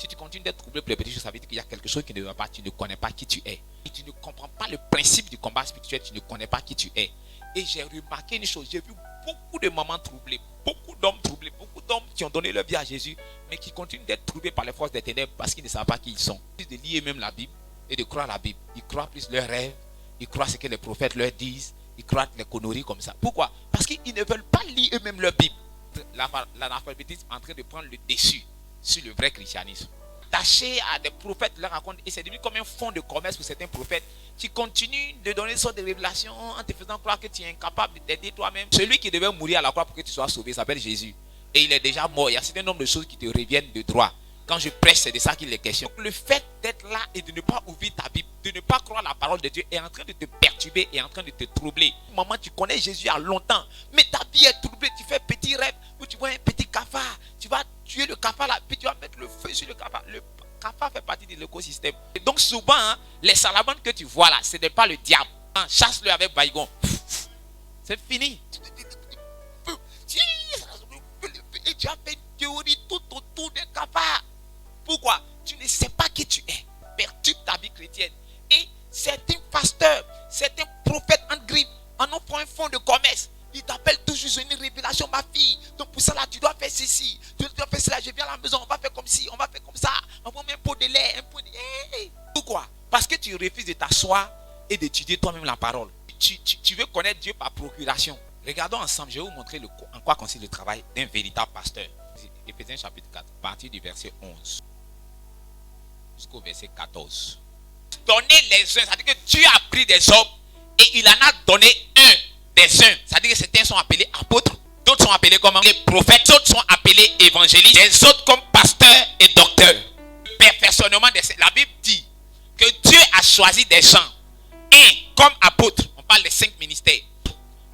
Si tu continues d'être troublé pour les petites choses, ça veut dire qu'il y a quelque chose qui ne va pas. Tu ne connais pas qui tu es. Et tu ne comprends pas le principe du combat spirituel. Tu ne connais pas qui tu es. Et j'ai remarqué une chose. J'ai vu beaucoup de mamans troublées, beaucoup d'hommes troublés, beaucoup d'hommes qui ont donné leur vie à Jésus, mais qui continuent d'être troublés par les forces des ténèbres parce qu'ils ne savent pas qui ils sont. Ils de lire même la Bible et de croire la Bible. Ils croient plus leurs rêves. Ils croient ce que les prophètes leur disent. Ils croient les conneries comme ça. Pourquoi? Parce qu'ils ne veulent pas lire eux-mêmes leur Bible. L'analphabétisme est en train de prendre le dessus sur le vrai christianisme. Attaché à des prophètes leur racontent, et c'est devenu comme un fonds de commerce pour certains prophètes qui continuent de donner sortes de révélations en te faisant croire que tu es incapable d'aider toi-même. Celui qui devait mourir à la croix pour que tu sois sauvé s'appelle Jésus. Et il est déjà mort. Il y a un certain nombre de choses qui te reviennent de droit. Quand je prêche, c'est de ça qu'il est question. Donc, le fait d'être là et de ne pas ouvrir ta Bible, de ne pas croire la parole de Dieu est en train de te perturber et en train de te troubler. Maman, tu connais Jésus il y a longtemps, mais ta vie est troublée. Tu fais petit rêve où tu vois un petit cafard. Tu vas tuer le cafard là, puis tu vas mettre le feu sur le cafard. Le cafard fait partie de l'écosystème. Et donc souvent, les salamandres que tu vois là, ce n'est pas le diable. Chasse-le avec baïgon. C'est fini. Et tu as fait une théorie tout autour d'un cafard. Pourquoi? Tu ne sais pas qui tu es. Perturbe ta vie chrétienne. Et certains pasteurs, certains prophètes en grippe en offrant un fonds de commerce. Ils t'appellent toujours une révélation, ma fille. Donc pour ça là, tu dois faire ceci. Tu dois faire cela. Je viens à la maison, on va faire comme ci, on va faire comme ça. On va mettre un pot de lait, un pot de... Hey. Pourquoi? Parce que tu refuses de t'asseoir et d'étudier toi-même la parole. Tu veux connaître Dieu par procuration. Regardons ensemble, je vais vous montrer en quoi consiste le travail d'un véritable pasteur. Éphésiens chapitre 4, à partir du verset 11 jusqu'au verset 14. Donner les uns, c'est-à-dire que Dieu a pris des hommes et il en a donné un des uns. C'est-à-dire que certains sont appelés apôtres, d'autres sont appelés comme les prophètes, d'autres sont appelés évangélistes, les autres comme pasteurs et docteurs. Le perfectionnement des saints. La Bible dit que Dieu a choisi des gens, un comme apôtres, on parle des 5 ministères.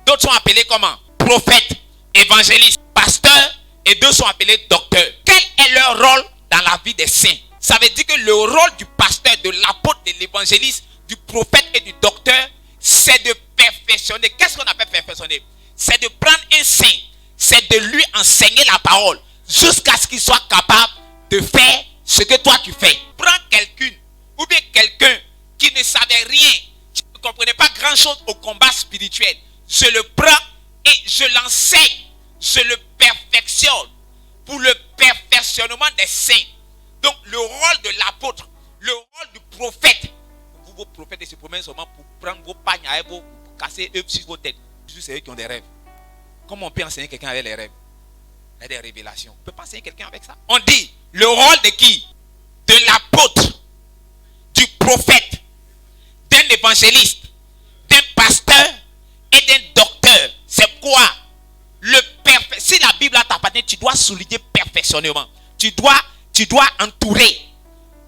D'autres sont appelés comment? Prophètes, évangélistes, pasteurs, et deux sont appelés docteurs. Quel est leur rôle dans la vie des saints? Ça veut dire que le rôle du pasteur, de l'apôtre, de l'évangéliste, du prophète et du docteur, c'est de perfectionner. Qu'est-ce qu'on appelle perfectionner? C'est de prendre un saint, c'est de lui enseigner la parole, jusqu'à ce qu'il soit capable de faire ce que toi tu fais. Prends quelqu'une, ou bien quelqu'un qui ne savait rien, qui ne comprenait pas grand-chose au combat spirituel. Je le prends et je l'enseigne, je le perfectionne pour le perfectionnement des saints. Donc le rôle de l'apôtre, le rôle du prophète, vos prophètes se promènent seulement pour prendre vos pagnes à vous, pour casser eux sur vos têtes. C'est eux qui ont des rêves. Comment on peut enseigner quelqu'un avec les rêves? Il y a des révélations. On ne peut pas enseigner quelqu'un avec ça. On dit le rôle de qui? De l'apôtre, du prophète, d'un évangéliste, d'un pasteur et d'un docteur. C'est quoi? Si la Bible t'appartient, tu dois souligner perfectionnement. Tu dois entourer.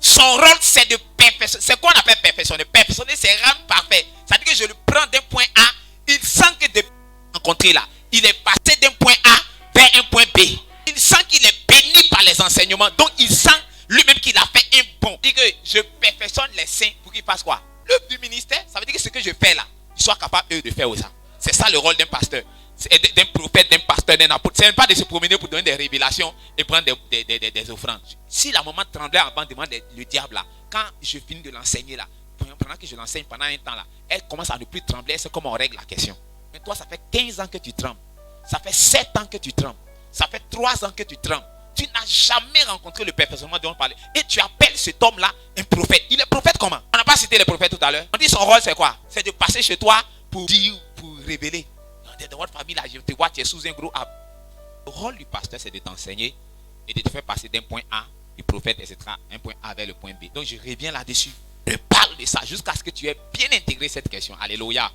Son rôle, c'est de perfectionner. C'est quoi on appelle perfectionner? Perfectionner, c'est rendre parfait. C'est-à-dire que je le prends d'un point A. Il sent que depuis rencontré là, il est passé d'un point A vers un point B. Il sent qu'il est béni par les enseignements. Donc, il sent lui-même qu'il a fait un bon. Il dit que je perfectionne les saints pour qu'ils fassent quoi? Le du ministère, ça veut dire que ce que je fais là, ils soient capables, eux, de faire ça. C'est ça le rôle d'un pasteur, d'un prophète, d'un pasteur, d'un apôtre. Ce n'est pas de se promener pour donner des révélations et prendre des offrandes. Si la maman tremblait avant de demander le diable là, quand je finis de l'enseigner là, pendant que je l'enseigne pendant un temps là, elle commence à ne plus trembler, c'est comment on règle la question. Mais toi, ça fait 15 ans que tu trembles. Ça fait 7 ans que tu trembles. Ça fait 3 ans que tu trembles. Tu n'as jamais rencontré le perfectionnement dont on parlait. Et tu appelles cet homme-là un prophète. Il est prophète comment? On n'a pas cité les prophètes tout à l'heure. On dit son rôle c'est quoi? C'est de passer chez toi pour dire, pour révéler. Dans votre famille là, je te vois, tu es sous un gros arbre. Le rôle du pasteur c'est de t'enseigner et de te faire passer d'un point A, du prophète, etc., un point A vers le point B. Donc je reviens là-dessus. Je parle de ça jusqu'à ce que tu aies bien intégré cette question. Alléluia.